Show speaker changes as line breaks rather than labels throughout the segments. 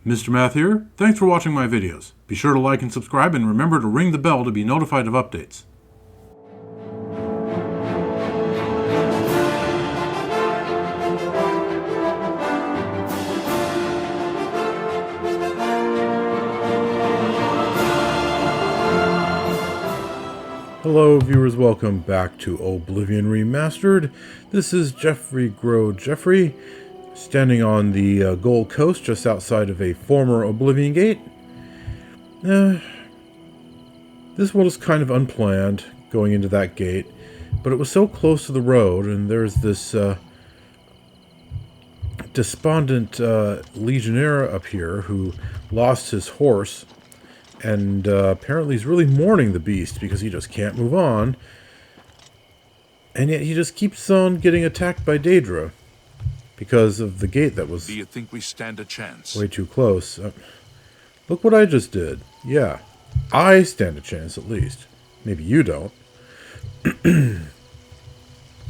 Mr. Math here. Thanks for watching my videos. Be sure to like and subscribe and remember to ring the bell to be notified of updates. Hello viewers, welcome back to Oblivion Remastered. This is Geoffrey Gro Jeffrey, standing on the Gold Coast just outside of a former Oblivion Gate. This world is kind of unplanned going into that gate, but it was so close to the road, and there's this despondent legionnaire up here who lost his horse. And apparently he's really mourning the beast because he just can't move on. And yet he just keeps on getting attacked by Daedra because of the gate that was...
Do you think we stand a chance?
Way too close. Look what I just did. Yeah, I stand a chance at least. Maybe you don't.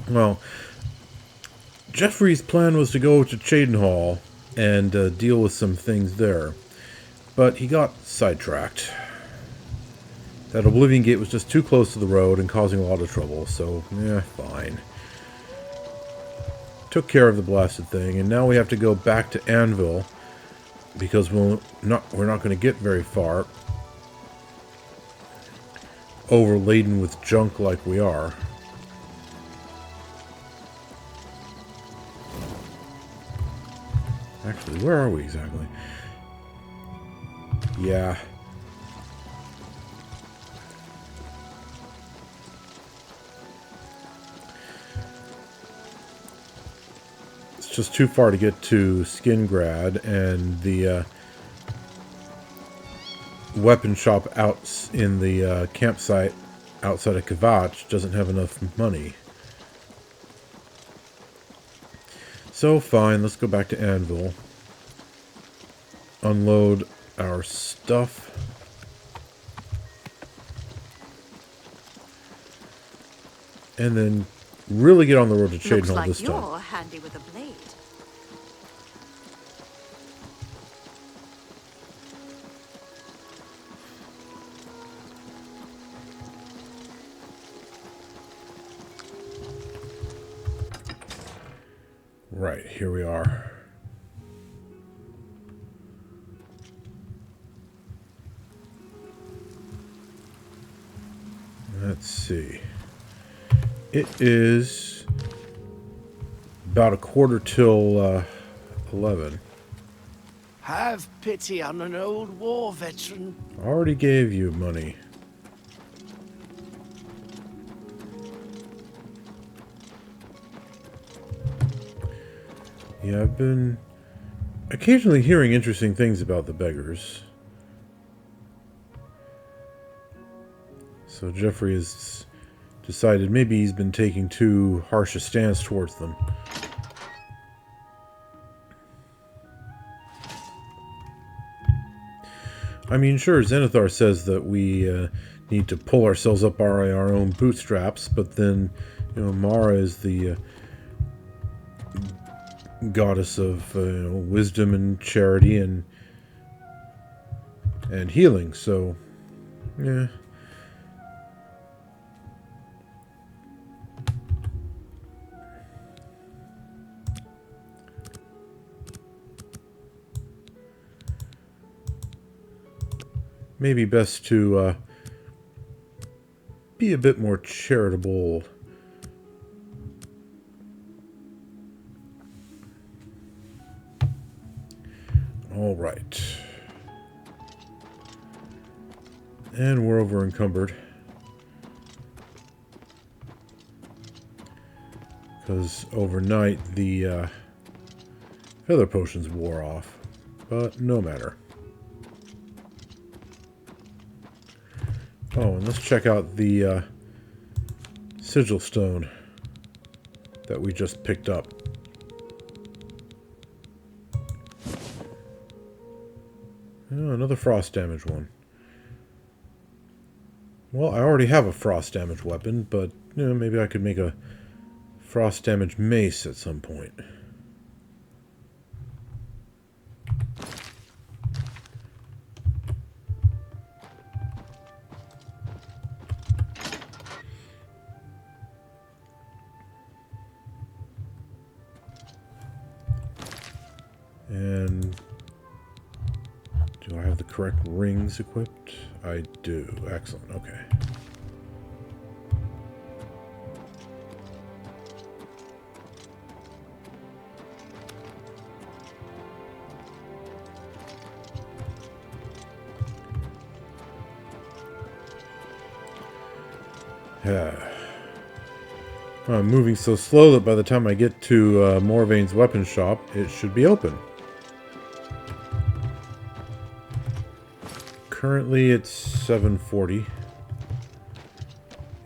Well, Geoffrey's plan was to go to Cheydinhal and deal with some things there. But he got sidetracked. That Oblivion Gate was just too close to the road and causing a lot of trouble, so, yeah, fine. Took care of the blasted thing, and now we have to go back to Anvil, because we're not going to get very far, overladen with junk like we are. Actually, where are we exactly? Yeah. It's just too far to get to Skingrad, and the weapon shop out in the campsite outside of Kvatch doesn't have enough money. So fine, let's go back to Anvil. Unload our stuff. And then really get on the road to Cheydinhal this time.
Looks like you're handy with a blade.
Right, here we are. Let's see. It is about a quarter till 11.
Have pity on an old war veteran.
I already gave you money. Yeah, I've been occasionally hearing interesting things about the beggars. So Geoffrey has decided maybe he's been taking too harsh a stance towards them. I mean, sure, Zenithar says that we need to pull ourselves up by our own bootstraps, but then, you know, Mara is the goddess of wisdom and charity and healing, so, yeah. Maybe best to be a bit more charitable. All right. And we're over encumbered. Because overnight the feather potions wore off. But no matter. Oh, and let's check out the sigil stone that we just picked up. Oh, another frost damage one. Well, I already have a frost damage weapon, but you know, maybe I could make a frost damage mace at some point. And do I have the correct rings equipped? I do. Excellent. Okay. Yeah. I'm moving so slow that by the time I get to Morvain's weapon shop, it should be open. Currently, it's 7:40.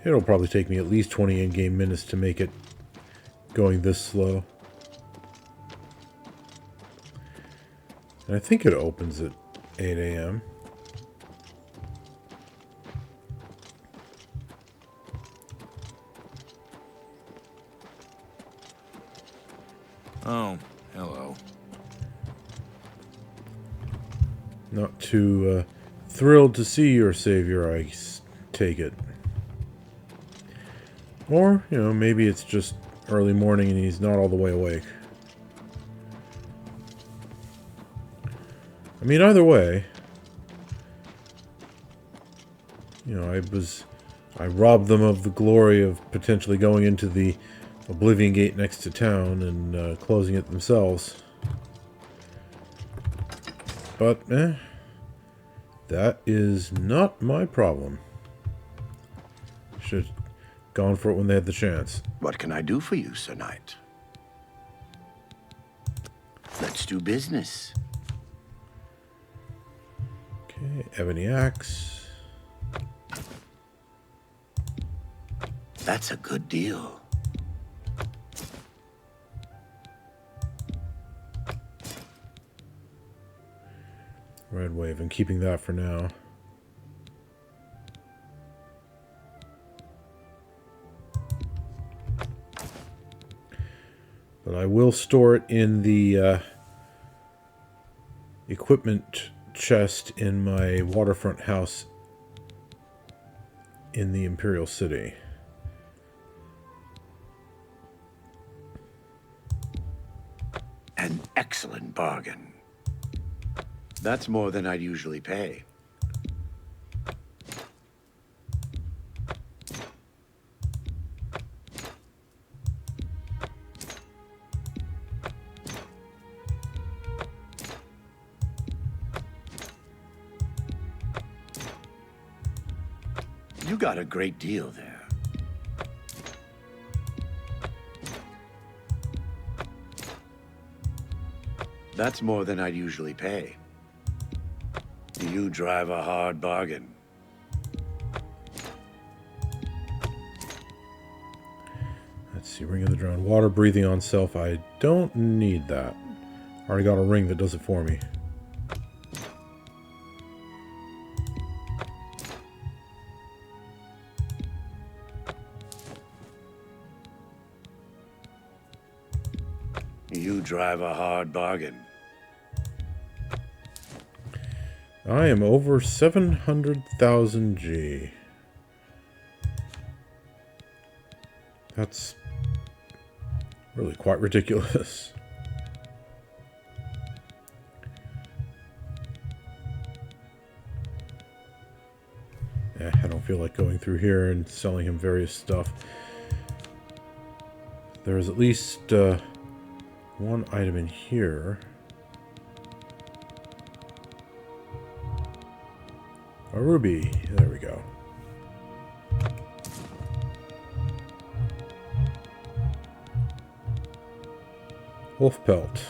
It'll probably take me at least 20 in-game minutes to make it going this slow. And I think it opens at 8 a.m.
Oh, hello.
Not too thrilled to see your savior, I take it. Or, you know, maybe it's just early morning and he's not all the way awake. I mean, either way, you know, I robbed them of the glory of potentially going into the Oblivion Gate next to town and closing it themselves. But, that is not my problem. Should have gone for it when they had the chance.
What can I do for you, Sir Knight? Let's do business.
Okay, ebony axe.
That's a good deal.
Red wave, I'm keeping that for now. But I will store it in the equipment chest in my Waterfront House in the Imperial City.
An excellent bargain. That's more than I'd usually pay. You got a great deal there. That's more than I'd usually pay. You drive a hard bargain.
Let's see, Ring of the Drowned. Water breathing on self. I don't need that. Already got a ring that does it for me.
You drive a hard bargain.
I am over 700,000 G. That's really quite ridiculous. I don't feel like going through here and selling him various stuff. There's at least one item in here. A ruby. There we go. Wolf pelt.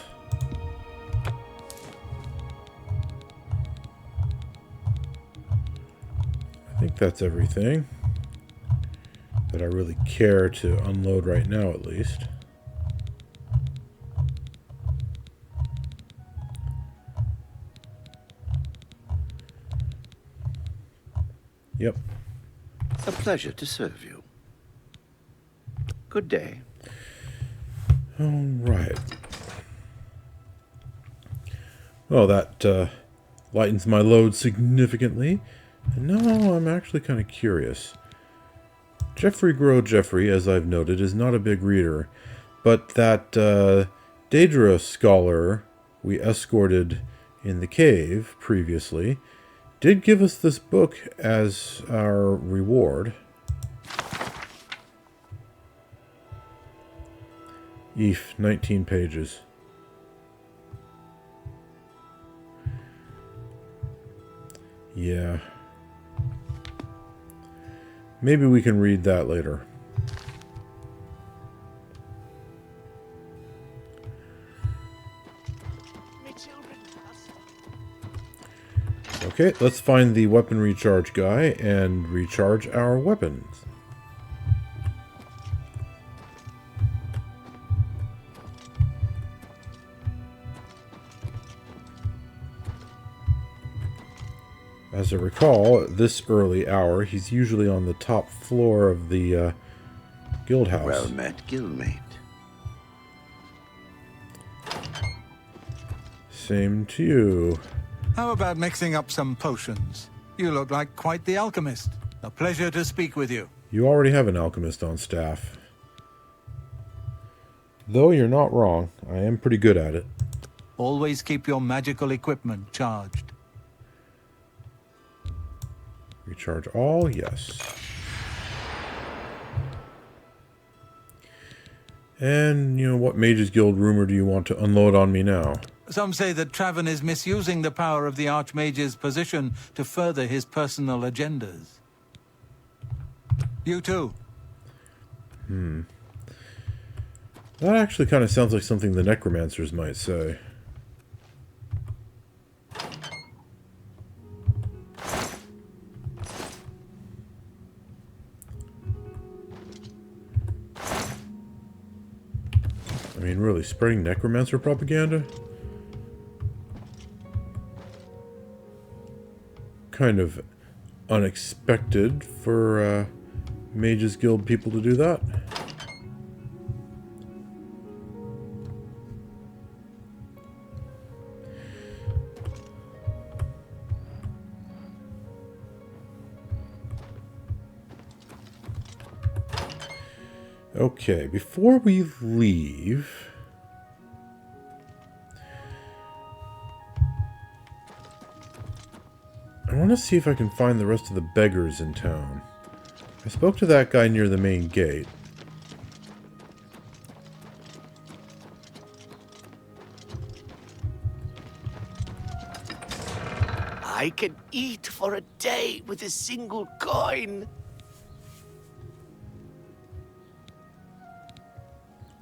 I think that's everything that I really care to unload right now, at least. Yep.
A pleasure to serve you. Good day.
All right. Well, that lightens my load significantly. And now I'm actually kind of curious. Geoffrey Gro Jeffrey, as I've noted, is not a big reader. But that Daedra scholar we escorted in the cave previously did give us this book as our reward. Eef, 19 pages. Yeah. Maybe we can read that later. Okay, let's find the weapon recharge guy and recharge our weapons. As I recall, at this early hour, he's usually on the top floor of the guild house.
Well met, guildmate.
Same to you.
How about mixing up some potions? You look like quite the alchemist. A pleasure to speak with you.
You already have an alchemist on staff. Though you're not wrong, I am pretty good at it.
Always keep your magical equipment charged.
Recharge all, yes. And, what Mages Guild rumor do you want to unload on me now?
Some say that Traven is misusing the power of the Archmage's position to further his personal agendas. You too.
That actually kind of sounds like something the necromancers might say. I mean, really, spreading necromancer propaganda? Kind of unexpected for Mages Guild people to do that. Okay, before we leave, I want to see if I can find the rest of the beggars in town. I spoke to that guy near the main gate.
I can eat for a day with a single coin.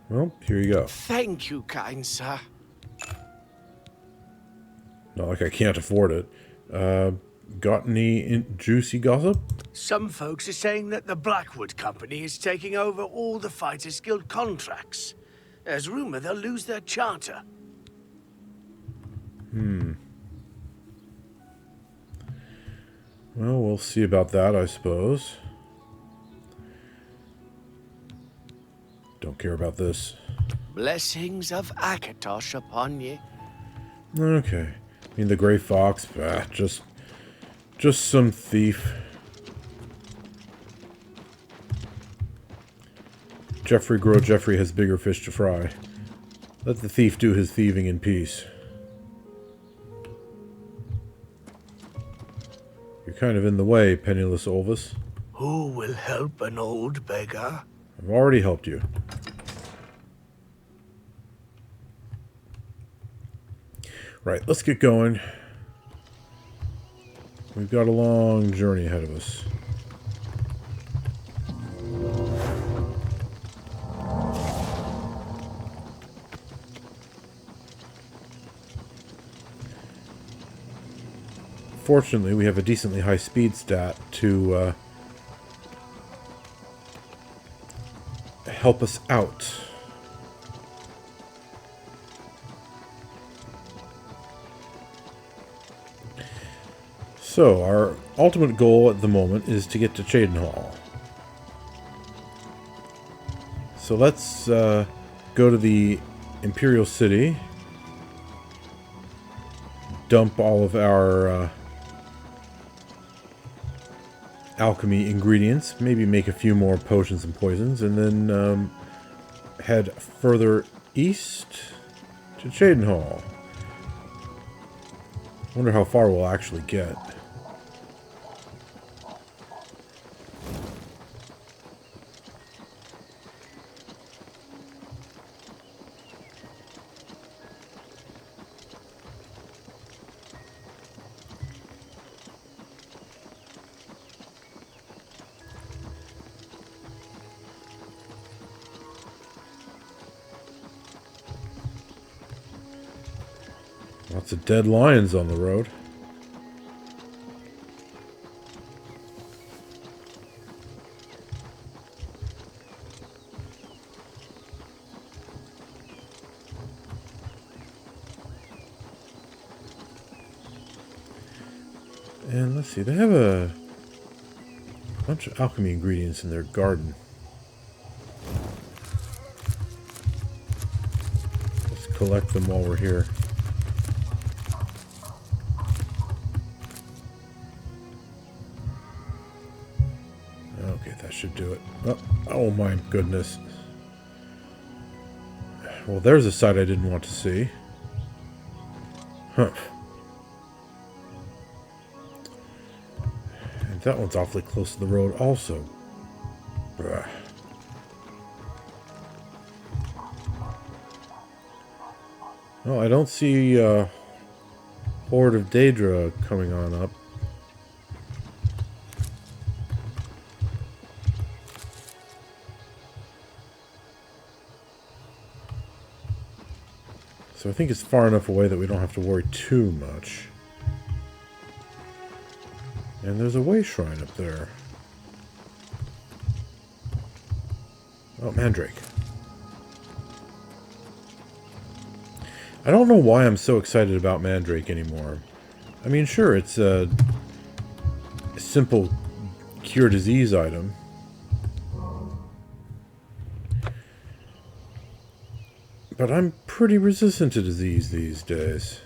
Well, here you go.
Thank you, kind sir.
Not like I can't afford it. Got any juicy gossip?
Some folks are saying that the Blackwood Company is taking over all the Fighters Guild contracts. There's rumor they'll lose their charter.
Well, we'll see about that, I suppose. Don't care about this.
Blessings of Akatosh upon ye.
Okay. I mean, the Grey Fox, just some thief. Geoffrey Gro Jeffrey has bigger fish to fry. Let the thief do his thieving in peace. You're kind of in the way, penniless Olvis.
Who will help an old beggar?
I've already helped you. Right, let's get going. We've got a long journey ahead of us. Fortunately, we have a decently high speed stat to help us out. So, our ultimate goal at the moment is to get to Cheydinhal. So let's go to the Imperial City, dump all of our alchemy ingredients, maybe make a few more potions and poisons, and then head further east to Cheydinhal. Wonder how far we'll actually get. Lots of dead lions on the road. And let's see, they have a bunch of alchemy ingredients in their garden. Let's collect them while we're here. Okay, that should do it. Oh my goodness. Well, there's a sight I didn't want to see. Huh. And that one's awfully close to the road also. Bruh. Well, I don't see Horde of Daedra coming on up. So I think it's far enough away that we don't have to worry too much. And there's a way shrine up there. Oh, Mandrake. I don't know why I'm so excited about Mandrake anymore. I mean, sure, it's a simple cure disease item. But I'm pretty resistant to disease these days.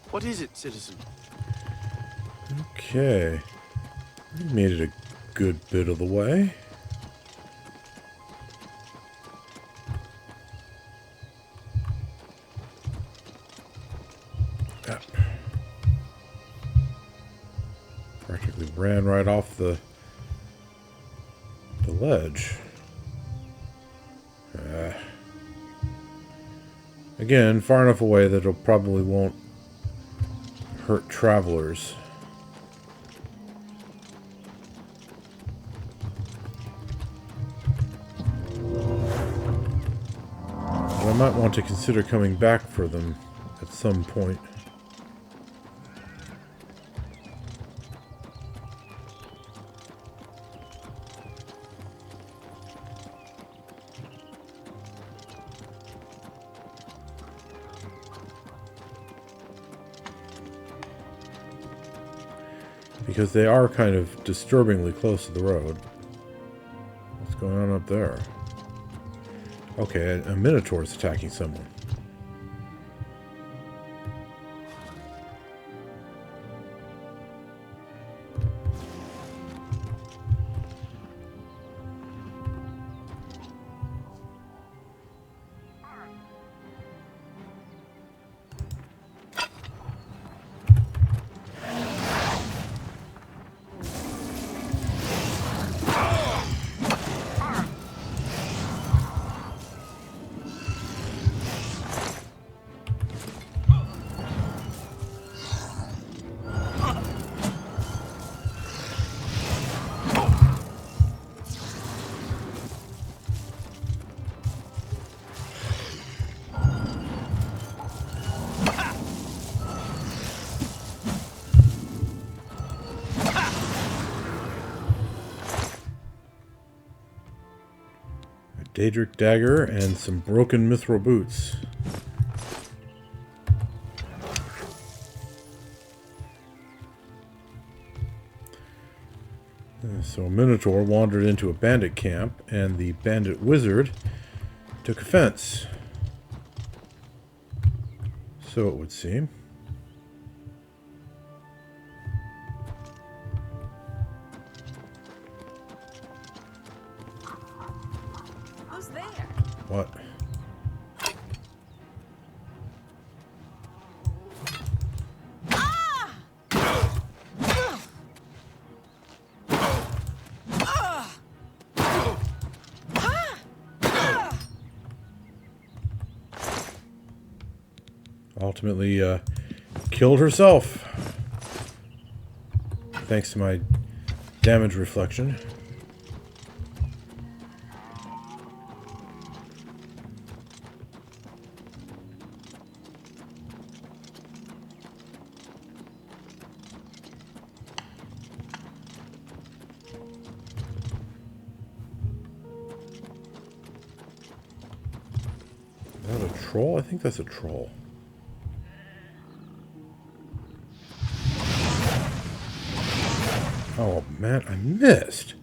What is it, citizen?
Okay. We made it a good bit of the way. Ah. Practically ran right off the ledge. Again, far enough away that it probably won't hurt travelers. But I might want to consider coming back for them at some point. Because they are kind of disturbingly close to the road. What's going on up there? Okay, a Minotaur is attacking someone. Daedric dagger and some broken mithril boots. So a Minotaur wandered into a bandit camp, and the bandit wizard took offense. So it would seem.
Who's there?
What? Ultimately, killed herself. Thanks to my damage reflection. Is that a troll? I think that's a troll. Oh man, I missed.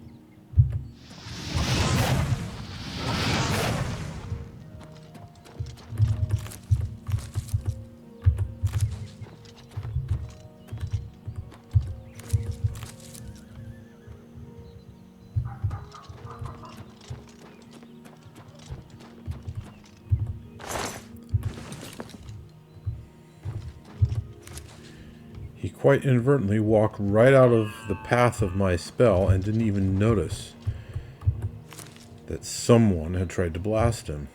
He quite inadvertently walked right out of the path of my spell and didn't even notice that someone had tried to blast him.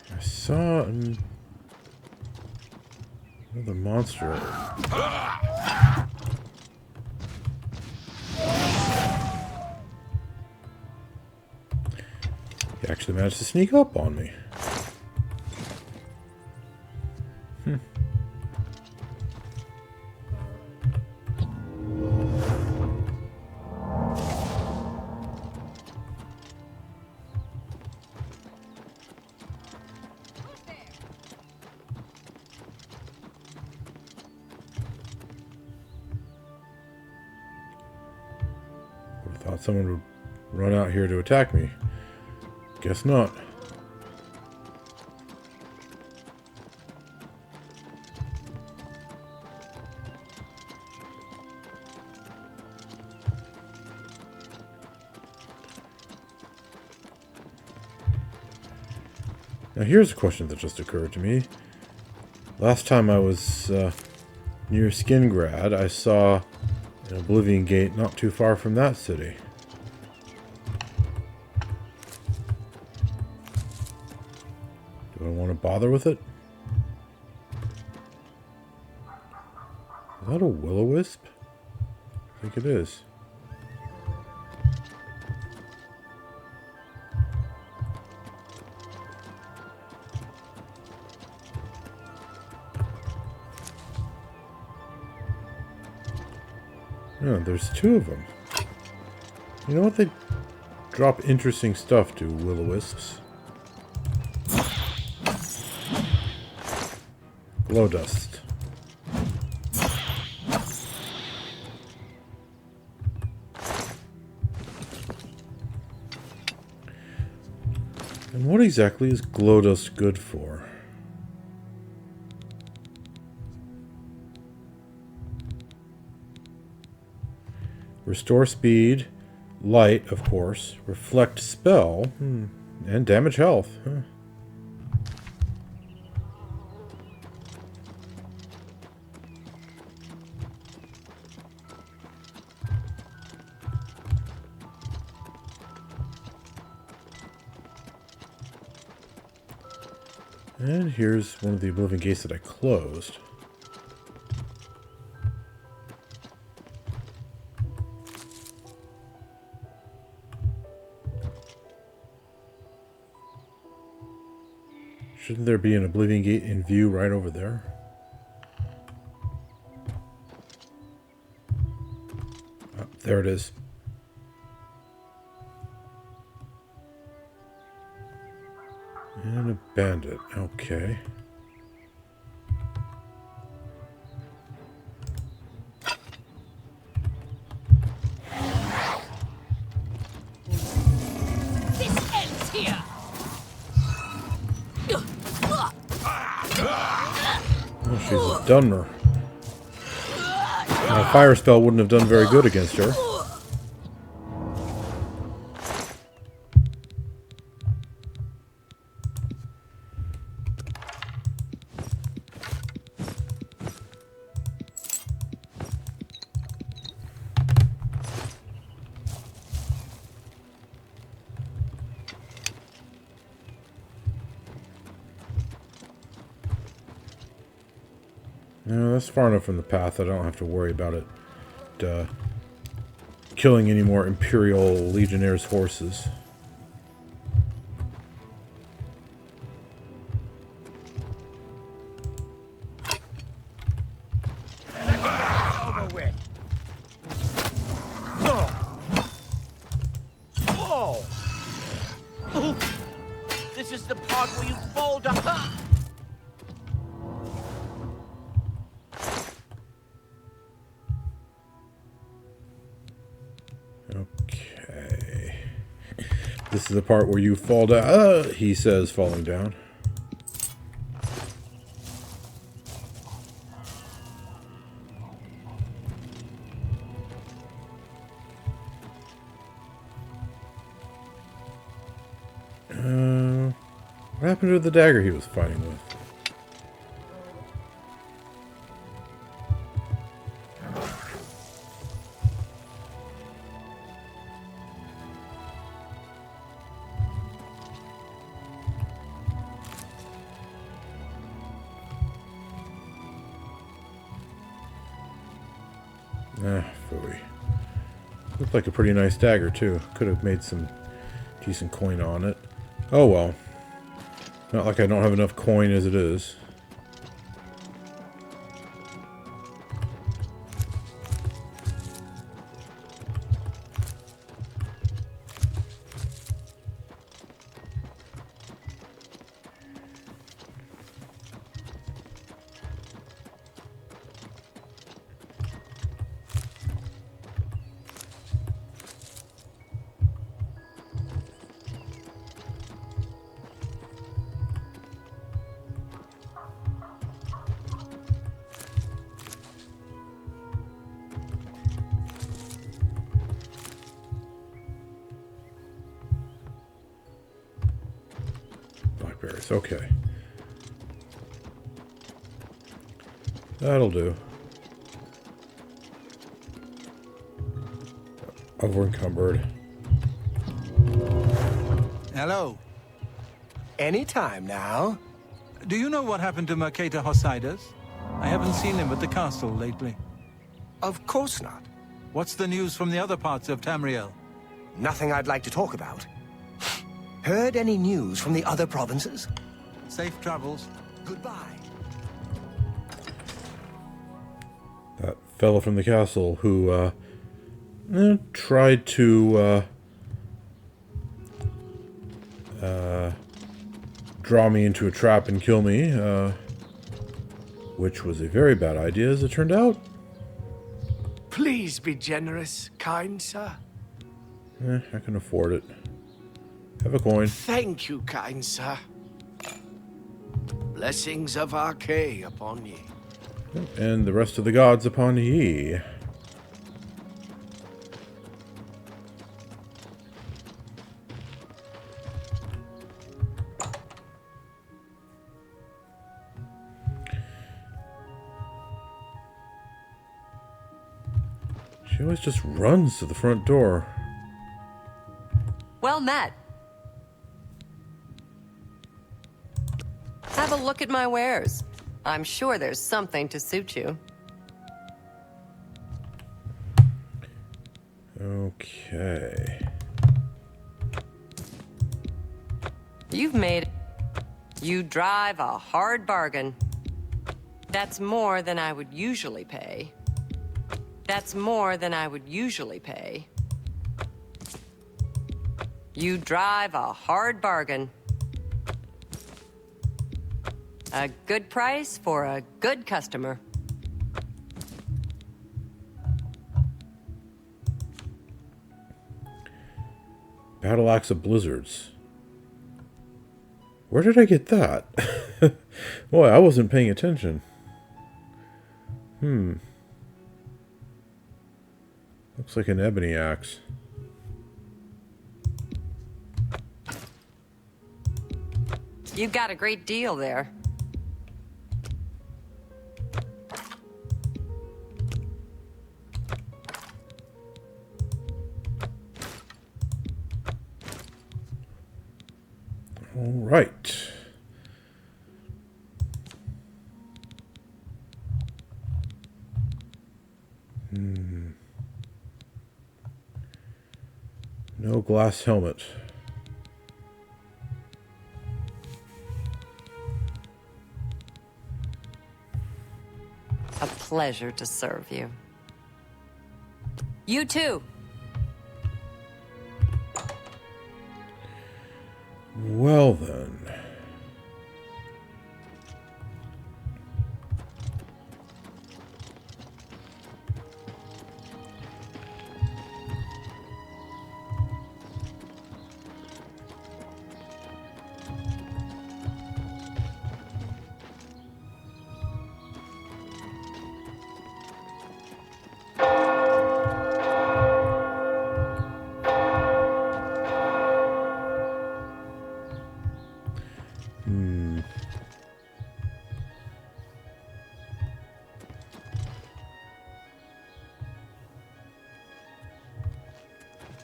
I saw another monster. He actually managed to sneak up on me. Thought someone would run out here to attack me. Guess not. Now here's a question that just occurred to me. Last time I was near Skingrad, I saw an Oblivion Gate not too far from that city. Do I want to bother with it? Is that a will-o-wisp? I think it is. Oh, there's two of them. You know what? They drop interesting stuff to will-o-wisps. Glow dust. And what exactly is glow dust good for? Restore speed, light, of course, reflect spell, and damage health. Huh. And here's one of the Oblivion Gates that I closed. Shouldn't there be an Oblivion Gate in view right over there? Oh, there it is. And a bandit. Okay.
This ends here.
Oh, she's a Dunmer. A fire spell wouldn't have done very good against her. No, that's far enough from the path that I don't have to worry about it killing any more Imperial Legionnaires' horses.
Over with. Whoa! This is the part where you fall down.
Okay. This is the part where you fall down. He says, falling down. What happened to the dagger he was fighting with? Phooey. Looked like a pretty nice dagger, too. Could have made some decent coin on it. Oh well. Not like I don't have enough coin as it is. Blackberries, okay. That'll do. Over encumbered.
Hello.
Anytime now.
Do you know what happened to Mercator Hosidas? I haven't seen him at the castle lately.
Of course not.
What's the news from the other parts of Tamriel?
Nothing I'd like to talk about. Heard any news from the other provinces?
Safe travels.
Goodbye.
That fellow from the castle who tried to draw me into a trap and kill me, which was a very bad idea as it turned out.
Please be generous, kind sir.
I can afford it. Have a coin.
Thank you, kind sir. Blessings of Archay upon ye.
And the rest of the gods upon ye. She always just runs to the front door.
Well met. Have
a look at my wares. I'm sure there's something to suit you.
Okay.
You've made it. You drive a hard bargain. That's more than I would usually pay. That's more than I would usually pay. You drive a hard bargain. A good price for a good customer.
Battle Axe of Blizzards. Where did I get that? Boy, I wasn't paying attention. Looks like an ebony axe.
You got a great deal there.
All right. No glass helmet.
A pleasure to serve you. You too.
Well then.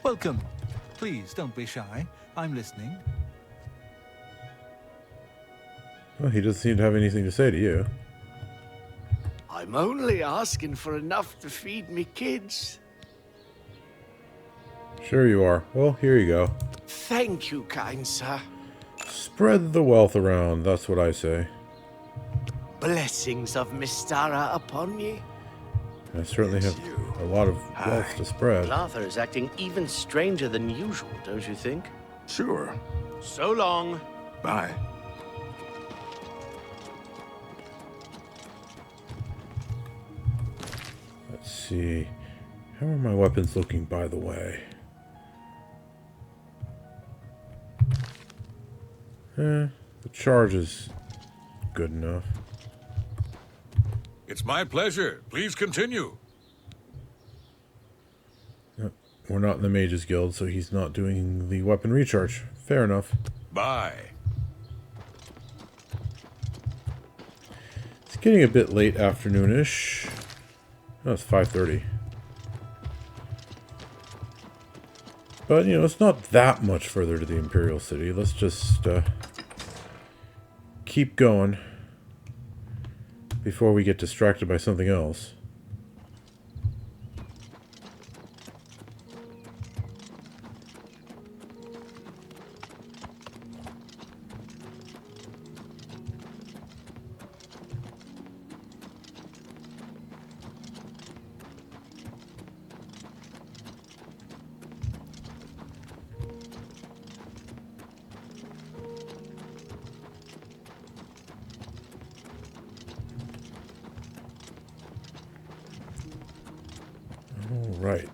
Welcome. Please, don't be shy. I'm listening.
Well, he doesn't seem to have anything to say to you.
I'm only asking for enough to feed me kids.
Sure you are. Well, here you go.
Thank you, kind sir.
Spread the wealth around, that's what I say.
Blessings of Mystara upon ye.
I certainly have a lot of wealth to spread.
Arthur is acting even stranger than usual, don't you think?
Sure.
So long.
Bye.
Let's see. How are my weapons looking, by the way? The charge is good enough.
It's my pleasure. Please continue.
We're not in the Mages Guild, so he's not doing the weapon recharge. Fair enough.
Bye.
It's getting a bit late afternoonish. Oh, it's 5:30. But, you know, it's not that much further to the Imperial City. Let's just keep going before we get distracted by something else. All right.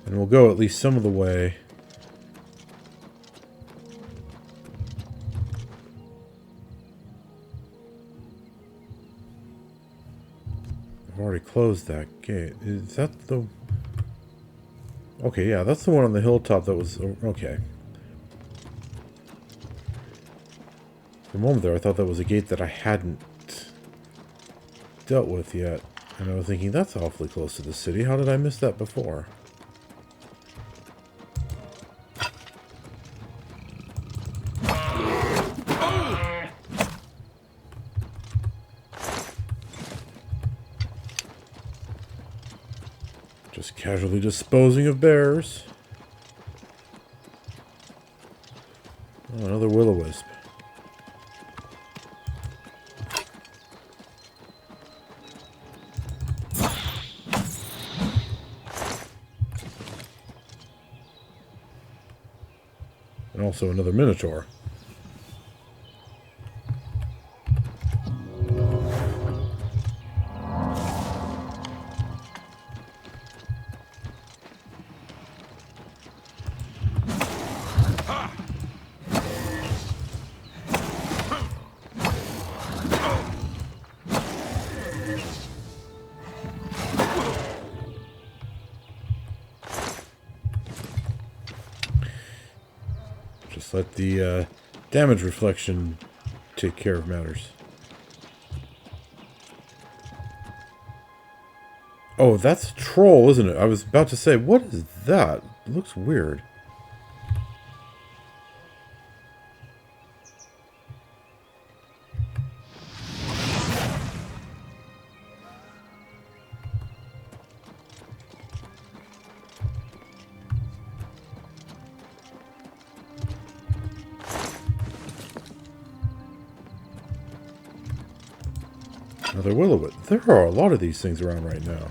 And we'll go at least some of the way. I've already closed that gate. Is that the... Okay, yeah, that's the one on the hilltop that was... Okay. For a moment there, I thought that was a gate that I hadn't dealt with yet. And I was thinking, that's awfully close to the city. How did I miss that before? Just casually disposing of bears. Oh, another will-o-wisp. And also another minotaur. Just let the damage reflection take care of matters. Oh, that's a troll, isn't it? I was about to say, what is that? It looks weird. Another will-o-wisp. There are a lot of these things around right now.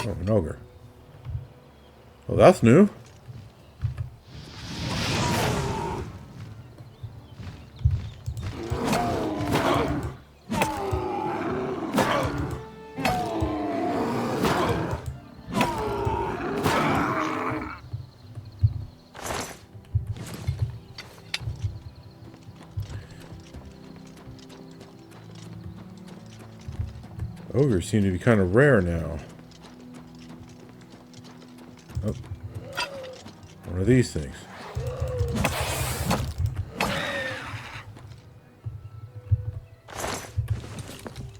Oh, an ogre. Oh, that's new. Ogres seem to be kind of rare now. Oh. What are these things?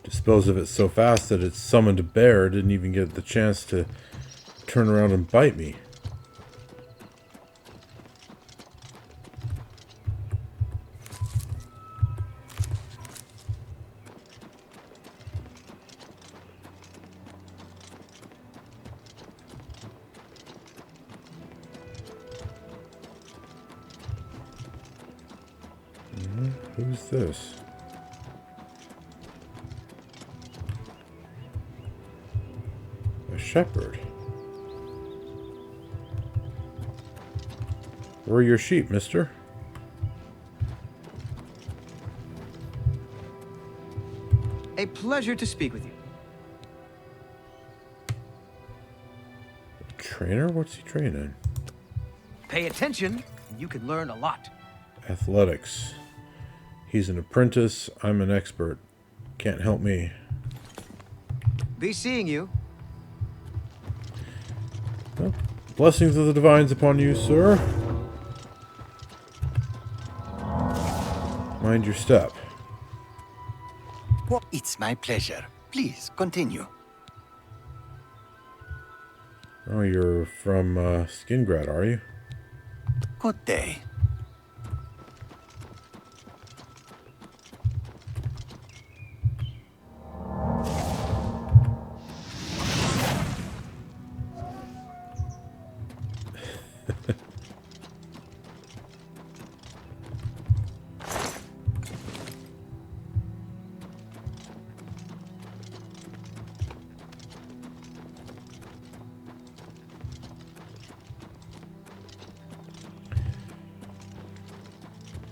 Dispose of it so fast that it summoned a bear. Didn't even get the chance to turn around and bite me. Who's this? A shepherd. Where are your sheep, mister?
A pleasure to speak with you.
A trainer? What's he training?
Pay attention, and you can learn a lot.
Athletics. He's an apprentice. I'm an expert. Can't help me.
Be seeing you.
Well, blessings of the divines upon you, sir. Mind your step.
Well, it's my pleasure. Please, continue.
Oh, you're from Skingrad, are you?
Good day.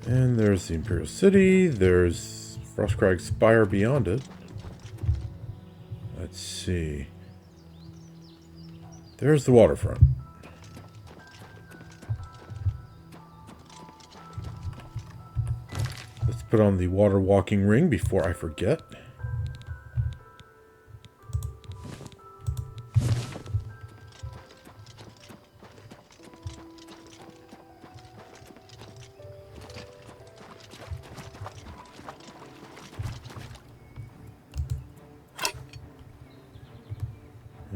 And there's the Imperial City. There's Frostcrag Spire beyond it. Let's see. There's the waterfront. Let's put on the water walking ring before I forget.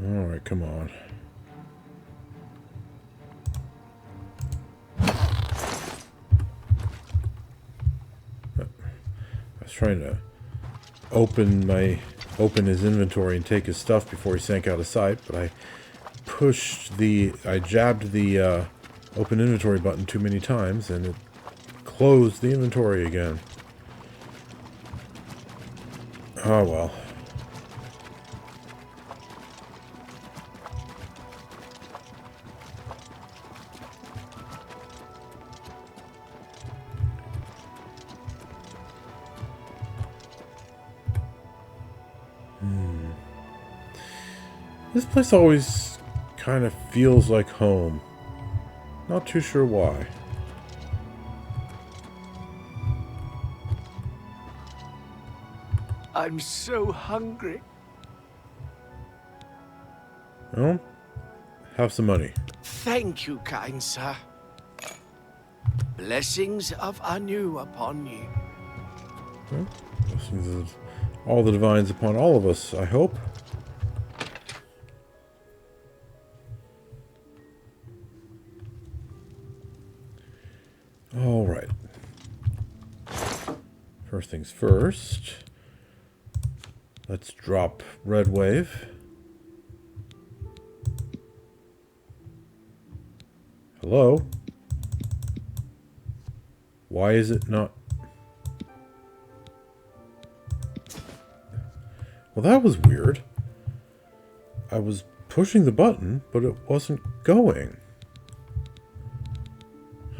Alright, come on. I was trying to open his inventory and take his stuff before he sank out of sight, but I jabbed the open inventory button too many times and it closed the inventory again. Oh well. This place always kind of feels like home. Not too sure why.
I'm so hungry.
Well, have some money.
Thank you, kind sir. Blessings of Anu upon you.
Well, blessings of all the divines upon all of us, I hope. All right. First things first. Let's drop Red Wave. Hello? Why is it not? Well, that was weird. I was pushing the button, but it wasn't going.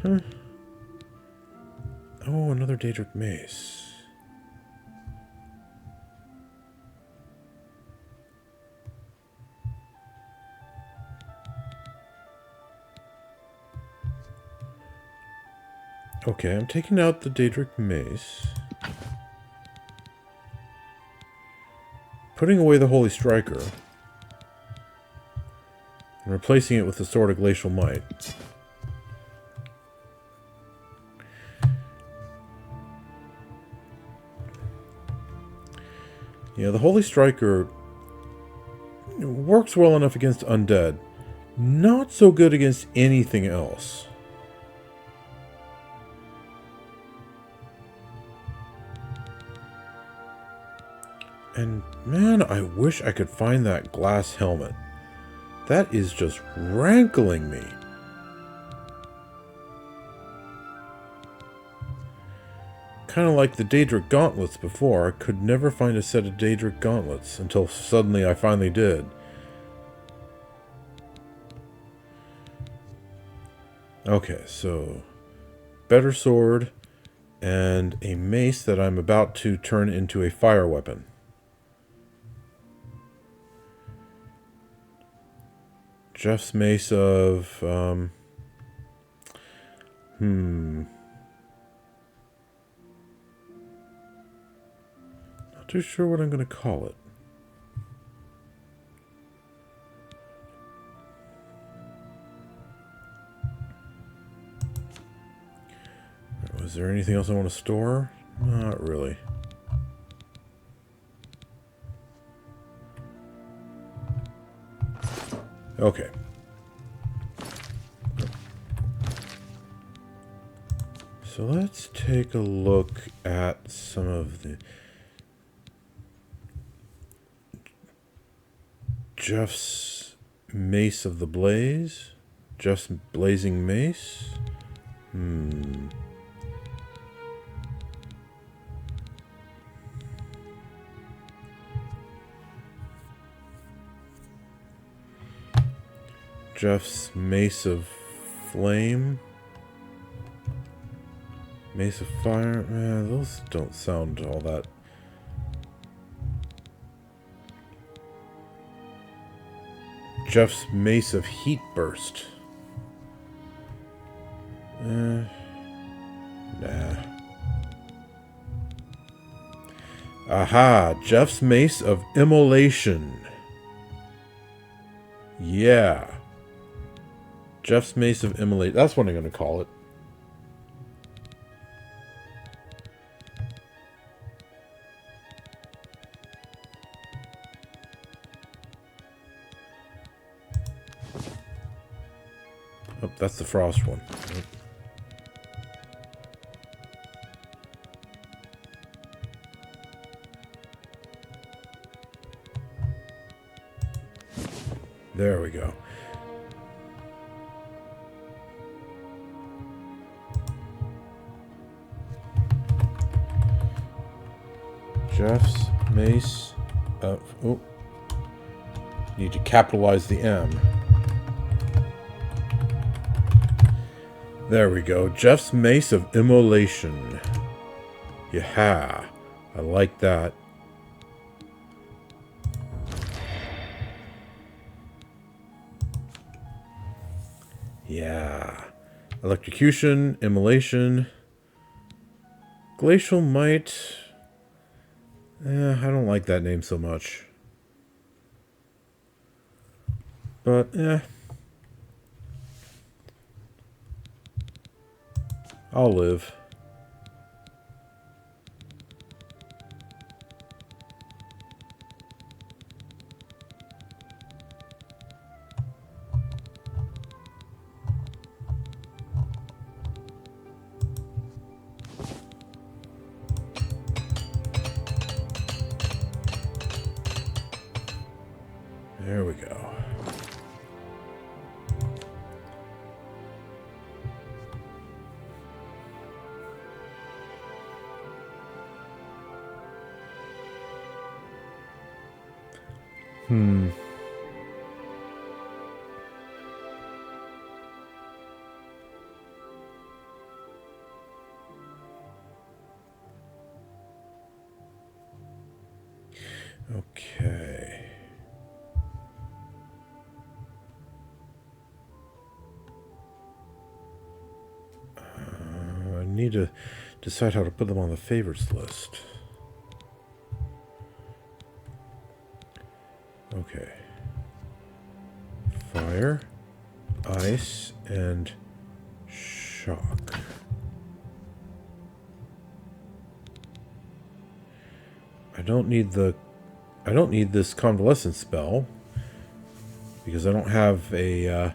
Huh. Oh, another Daedric Mace. Okay, I'm taking out the Daedric Mace. Putting away the Holy Striker. And replacing it with the Sword of Glacial Might. Yeah, the Holy Striker works well enough against undead. Not so good against anything else. And man, I wish I could find that glass helmet. That is just rankling me. Kind of like the Daedric Gauntlets before. I could never find a set of Daedric Gauntlets until suddenly I finally did. Okay, so better sword and a mace that I'm about to turn into a fire weapon. Geoff's mace of not too sure what I'm going to call it. Was there anything else I want to store? Not really. Okay. So let's take a look at some of the Geoff's Mace of the Blaze. Geoff's Blazing Mace. Geoff's Mace of Flame. Mace of Fire. Those don't sound all that. Geoff's Mace of Heat Burst. Nah. Aha! Geoff's Mace of Immolation. Yeah. Geoff's Mace of Immolation. That's what I'm going to call it. Oh, that's the frost one. There we go. Geoff's mace. Oh. Need to capitalize the M. There we go. Geoff's mace of immolation. Yeah. I like that. Yeah. Electrocution, immolation, glacial might. I don't like that name so much. But, I'll live. There we go. Okay. I need to decide how to put them on the favorites list. Okay. Fire, ice, and shock. I don't need this convalescent spell because I don't have a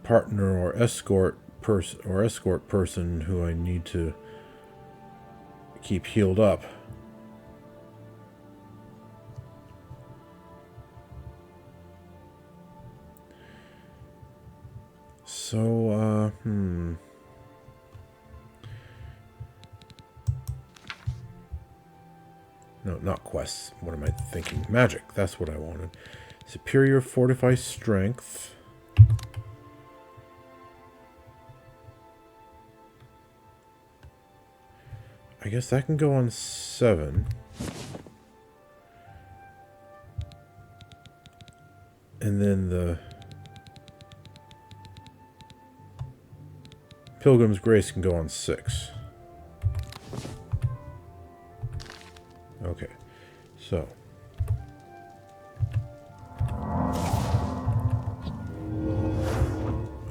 partner or escort person who I need to keep healed up. So, No, not quests. What am I thinking? Magic. That's what I wanted. Superior Fortify Strength. I guess that can go on 7. And then the Pilgrim's Grace can go on 6. Okay, so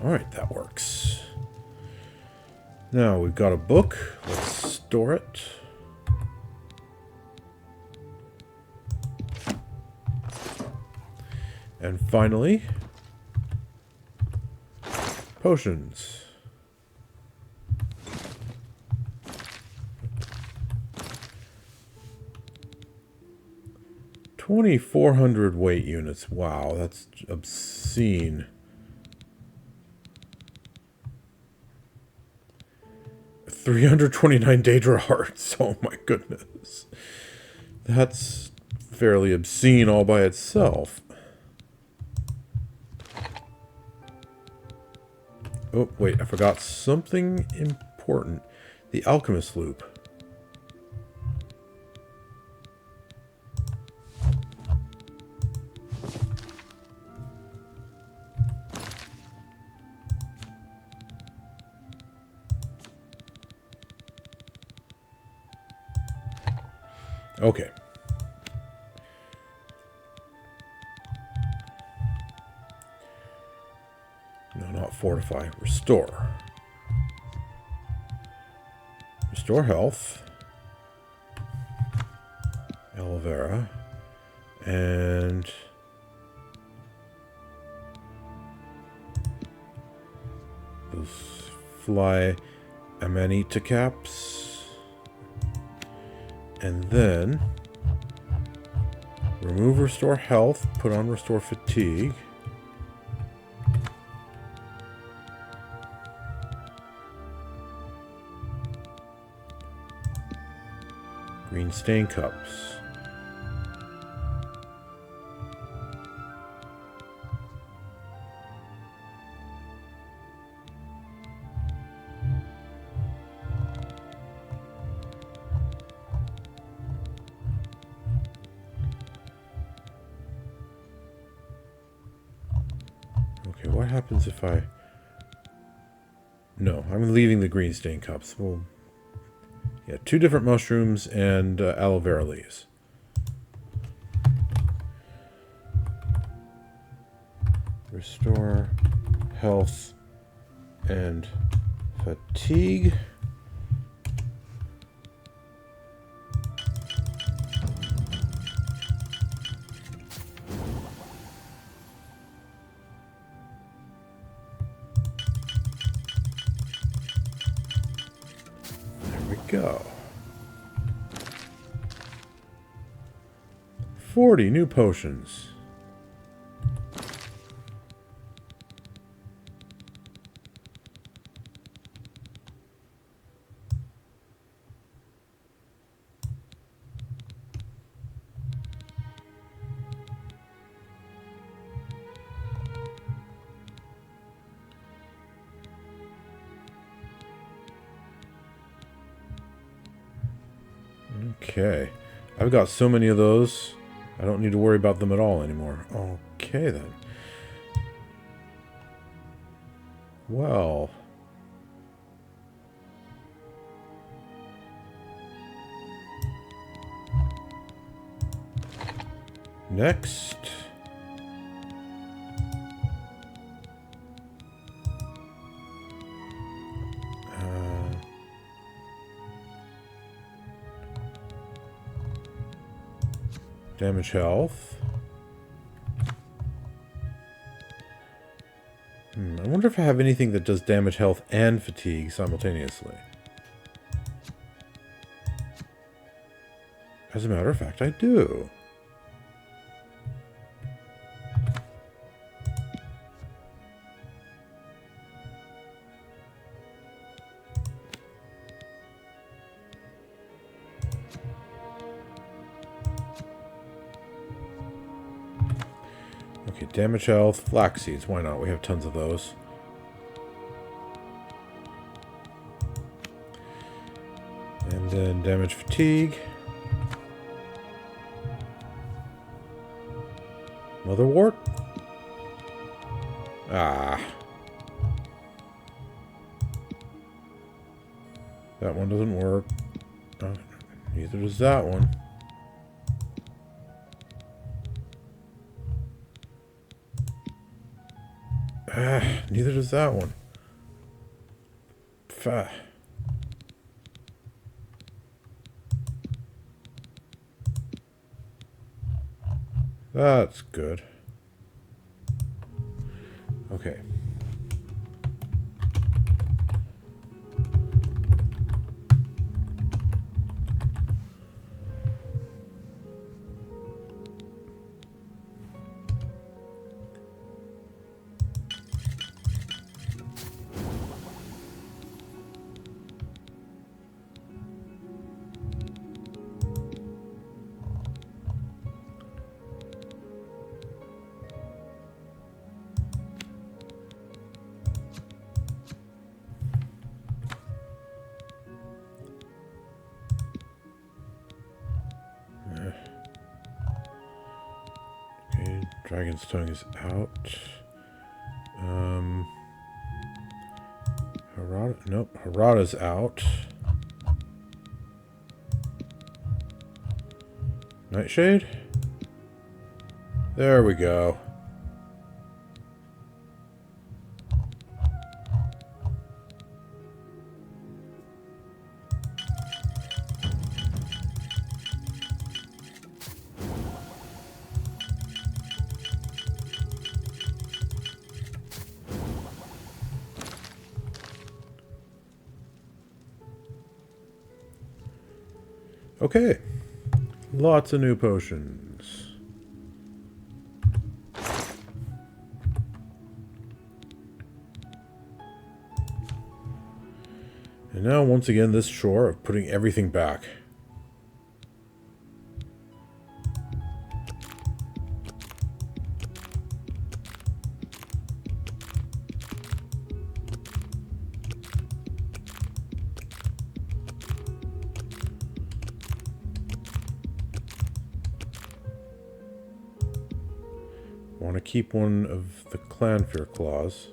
alright, that works. Now we've got a book. Let's store it. And finally, potions. 2,400 weight units. Wow, that's obscene. 329 Daedra hearts. Oh my goodness. That's fairly obscene all by itself. Oh, wait, I forgot something important. The Alchemist Loop. Okay. No, not fortify. Restore. Restore health. Aloe vera. And fly Amanita caps. And then remove restore health, put on restore fatigue. Green stain cups. Okay, what happens if I... No, I'm leaving the green stain cups. Well, yeah, 2 different mushrooms and aloe vera leaves. Restore health and fatigue. Go. 40 new potions. Okay. I've got so many of those, I don't need to worry about them at all anymore. Okay, then. Well. Next. Damage health. I wonder if I have anything that does damage health and fatigue simultaneously. As a matter of fact, I do. Okay, damage health, flax seeds. Why not? We have tons of those. And then damage fatigue. Motherwort? Ah. That one doesn't work. Neither does that one. Neither does that one. That's good. Okay. Dragon's tongue is out. Harada's out. Nightshade? There we go. Okay. Lots of new potions. And now, once again, this chore of putting everything back. Want to keep one of the Clanfear claws.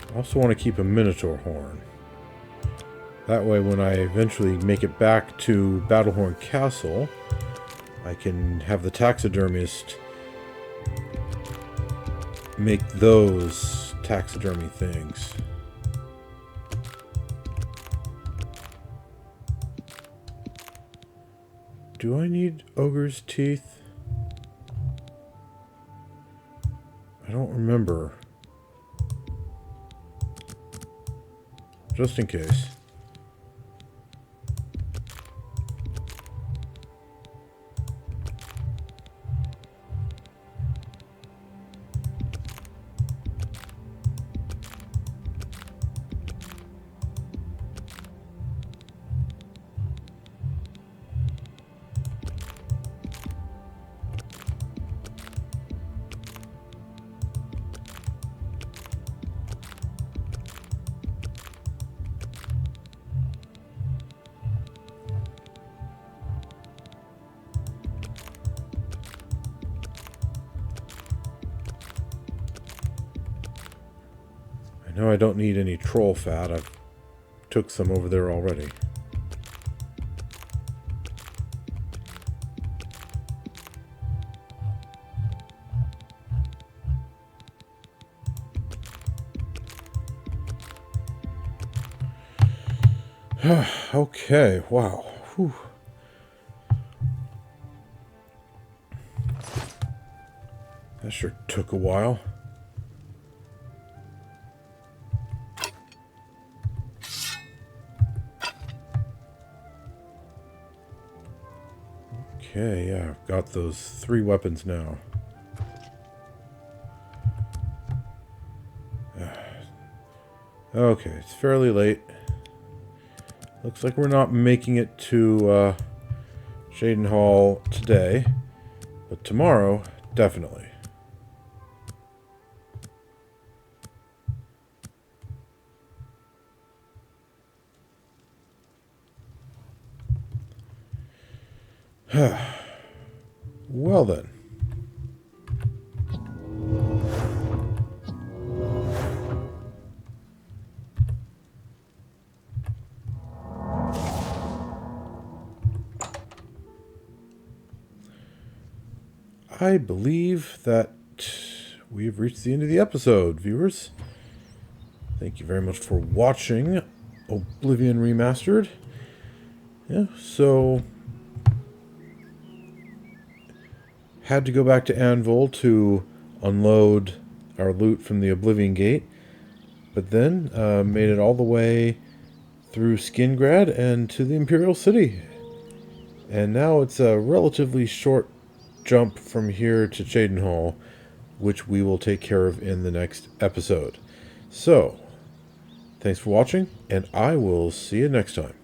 I also want to keep a Minotaur horn. That way, when I eventually make it back to Battlehorn Castle, I can have the taxidermist make those taxidermy things. Do I need ogre's teeth? I don't remember. Just in case. No, I don't need any troll fat. I've took some over there already. Okay, wow. Whew. That sure took a while. Okay, yeah, I've got those 3 weapons now. Okay, it's fairly late. Looks like we're not making it to Cheydinhal today, but tomorrow, definitely. Well then. I believe that we have reached the end of the episode, viewers. Thank you very much for watching Oblivion Remastered. Yeah, so had to go back to Anvil to unload our loot from the Oblivion Gate, but then made it all the way through Skingrad and to the Imperial City. And now it's a relatively short jump from here to Cheydinhal, which we will take care of in the next episode. So, thanks for watching, and I will see you next time.